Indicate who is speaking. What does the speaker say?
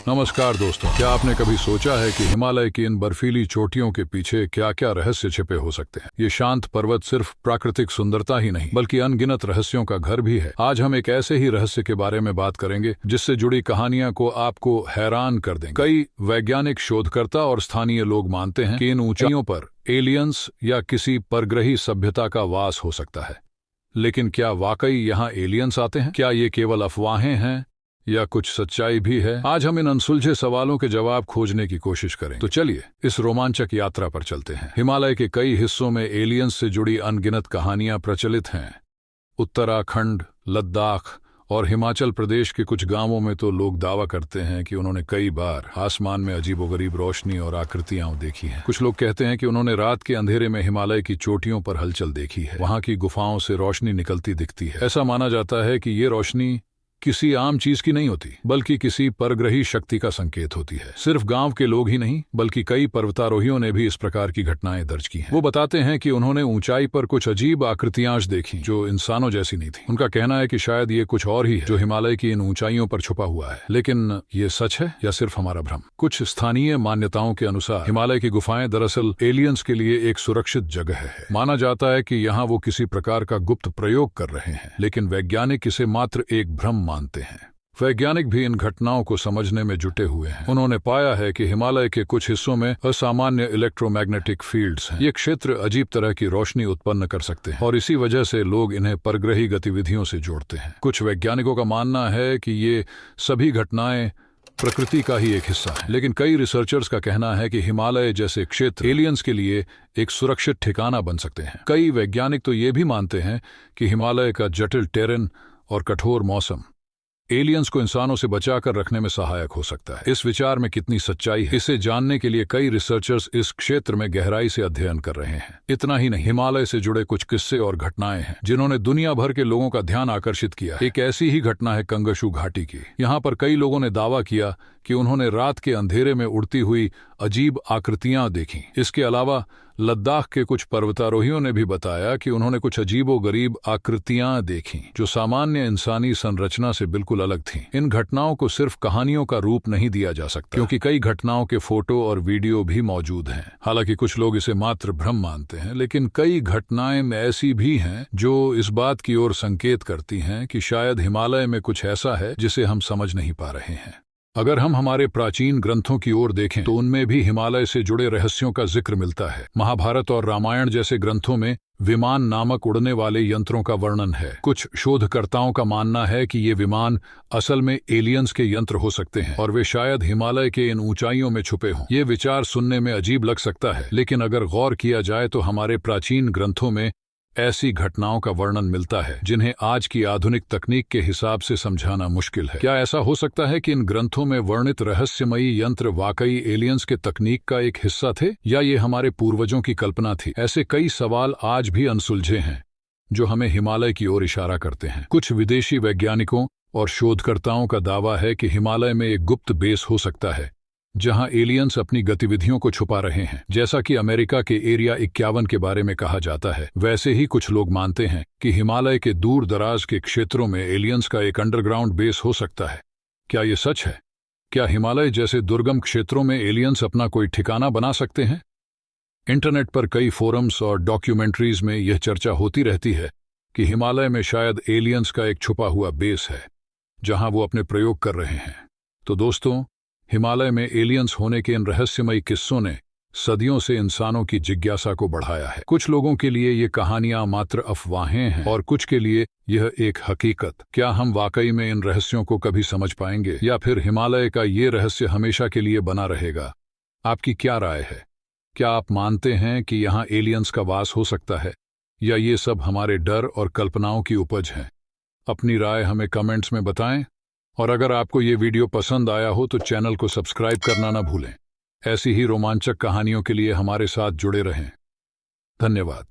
Speaker 1: नमस्कार दोस्तों, क्या आपने कभी सोचा है कि हिमालय की इन बर्फीली चोटियों के पीछे क्या क्या रहस्य छिपे हो सकते हैं। ये शांत पर्वत सिर्फ प्राकृतिक सुंदरता ही नहीं बल्कि अनगिनत रहस्यों का घर भी है। आज हम एक ऐसे ही रहस्य के बारे में बात करेंगे जिससे जुड़ी कहानियां को आपको हैरान कर देंगे। कई वैज्ञानिक, शोधकर्ता और स्थानीय लोग मानते हैं कि इन ऊंचाइयों पर एलियंस या किसी परग्रही सभ्यता का वास हो सकता है। लेकिन क्या वाकई यहाँ एलियंस आते हैं? क्या ये केवल अफवाहें हैं या कुछ सच्चाई भी है? आज हम इन अनसुलझे सवालों के जवाब खोजने की कोशिश करें। तो चलिए इस रोमांचक यात्रा पर चलते हैं। हिमालय के कई हिस्सों में एलियंस से जुड़ी अनगिनत कहानियां प्रचलित हैं। उत्तराखंड, लद्दाख और हिमाचल प्रदेश के कुछ गांवों में तो लोग दावा करते हैं कि उन्होंने कई बार आसमान में अजीबोगरीब रोशनी और आकृतियां देखी हैं। कुछ लोग कहते हैं कि उन्होंने रात के अंधेरे में हिमालय की चोटियों पर हलचल देखी है। वहां की गुफाओं से रोशनी निकलती दिखती है। ऐसा माना जाता है कि ये रोशनी किसी आम चीज की नहीं होती बल्कि किसी परग्रही शक्ति का संकेत होती है। सिर्फ गांव के लोग ही नहीं बल्कि कई पर्वतारोहियों ने भी इस प्रकार की घटनाएं दर्ज की हैं। वो बताते हैं कि उन्होंने ऊंचाई पर कुछ अजीब आकृतियां देखी जो इंसानों जैसी नहीं थी। उनका कहना है कि शायद ये कुछ और ही है जो हिमालय की इन ऊंचाइयों पर छुपा हुआ है। लेकिन ये सच है या सिर्फ हमारा भ्रम? कुछ स्थानीय मान्यताओं के अनुसार हिमालय की गुफाएं दरअसल एलियंस के लिए एक सुरक्षित जगह है। माना जाता है कि यहाँ वो किसी प्रकार का गुप्त प्रयोग कर रहे हैं, लेकिन वैज्ञानिक इसे मात्र एक भ्रम मानते हैं। वैज्ञानिक भी इन घटनाओं को समझने में जुटे हुए हैं। उन्होंने पाया है कि हिमालय के कुछ हिस्सों में असामान्य इलेक्ट्रोमैग्नेटिक फील्ड्स हैं। ये क्षेत्र अजीब तरह की रोशनी उत्पन्न कर सकते हैं और इसी वजह से लोग इन्हें परग्रही गतिविधियों से जोड़ते हैं। कुछ वैज्ञानिकों का मानना है कि ये सभी घटनाएं प्रकृति का ही एक हिस्सा है, लेकिन कई रिसर्चर्स का कहना है कि हिमालय जैसे क्षेत्र एलियंस के लिए एक सुरक्षित ठिकाना बन सकते हैं। कई वैज्ञानिक तो ये भी मानते हैं कि हिमालय का जटिल टेरेन और कठोर मौसम एलियंस को इंसानों से बचाकर रखने में सहायक हो सकता है। इस विचार में कितनी सच्चाई है, इसे जानने के लिए कई रिसर्चर्स इस क्षेत्र में गहराई से अध्ययन कर रहे हैं। इतना ही नहीं, हिमालय से जुड़े कुछ किस्से और घटनाएं हैं जिन्होंने दुनिया भर के लोगों का ध्यान आकर्षित किया। एक ऐसी ही घटना है कंगशु घाटी की। यहाँ पर कई लोगों ने दावा किया कि उन्होंने रात के अंधेरे में उड़ती हुई अजीब आकृतियां देखी। इसके अलावा लद्दाख के कुछ पर्वतारोहियों ने भी बताया कि उन्होंने कुछ अजीबोगरीब आकृतियां देखीं जो सामान्य इंसानी संरचना से बिल्कुल अलग थीं। इन घटनाओं को सिर्फ कहानियों का रूप नहीं दिया जा सकता, क्योंकि कई घटनाओं के फोटो और वीडियो भी मौजूद हैं। हालांकि कुछ लोग इसे मात्र भ्रम मानते हैं, लेकिन कई घटनाएं ऐसी भी हैं जो इस बात की ओर संकेत करती हैं कि शायद हिमालय में कुछ ऐसा है जिसे हम समझ नहीं पा रहे हैं। अगर हम हमारे प्राचीन ग्रंथों की ओर देखें तो उनमें भी हिमालय से जुड़े रहस्यों का जिक्र मिलता है। महाभारत और रामायण जैसे ग्रंथों में विमान नामक उड़ने वाले यंत्रों का वर्णन है। कुछ शोधकर्ताओं का मानना है कि ये विमान असल में एलियंस के यंत्र हो सकते हैं और वे शायद हिमालय के इन ऊंचाइयों में छुपे हों। ये विचार सुनने में अजीब लग सकता है, लेकिन अगर गौर किया जाए तो हमारे प्राचीन ग्रंथों में ऐसी घटनाओं का वर्णन मिलता है जिन्हें आज की आधुनिक तकनीक के हिसाब से समझाना मुश्किल है। क्या ऐसा हो सकता है कि इन ग्रंथों में वर्णित रहस्यमयी यंत्र वाकई एलियंस के तकनीक का एक हिस्सा थे या ये हमारे पूर्वजों की कल्पना थी? ऐसे कई सवाल आज भी अनसुलझे हैं जो हमें हिमालय की ओर इशारा करते हैं। कुछ विदेशी वैज्ञानिकों और शोधकर्ताओं का दावा है कि हिमालय में एक गुप्त बेस हो सकता है जहां एलियंस अपनी गतिविधियों को छुपा रहे हैं। जैसा कि अमेरिका के एरिया 51 के बारे में कहा जाता है, वैसे ही कुछ लोग मानते हैं कि हिमालय के दूर दराज के क्षेत्रों में एलियंस का एक अंडरग्राउंड बेस हो सकता है। क्या ये सच है? क्या हिमालय जैसे दुर्गम क्षेत्रों में एलियंस अपना कोई ठिकाना बना सकते हैं? इंटरनेट पर कई फोरम्स और डॉक्यूमेंट्रीज में यह चर्चा होती रहती है कि हिमालय में शायद एलियंस का एक छुपा हुआ बेस है जहां वो अपने प्रयोग कर रहे हैं। तो दोस्तों, हिमालय में एलियंस होने के इन रहस्यमयी किस्सों ने सदियों से इंसानों की जिज्ञासा को बढ़ाया है। कुछ लोगों के लिए ये कहानियां मात्र अफवाहें हैं और कुछ के लिए यह एक हकीकत। क्या हम वाकई में इन रहस्यों को कभी समझ पाएंगे या फिर हिमालय का ये रहस्य हमेशा के लिए बना रहेगा? आपकी क्या राय है? क्या आप मानते हैं कि यहाँ एलियंस का वास हो सकता है या ये सब हमारे डर और कल्पनाओं की उपज है? अपनी राय हमें कमेंट्स में बताएं और अगर आपको ये वीडियो पसंद आया हो तो चैनल को सब्सक्राइब करना ना भूलें। ऐसी ही रोमांचक कहानियों के लिए हमारे साथ जुड़े रहें। धन्यवाद।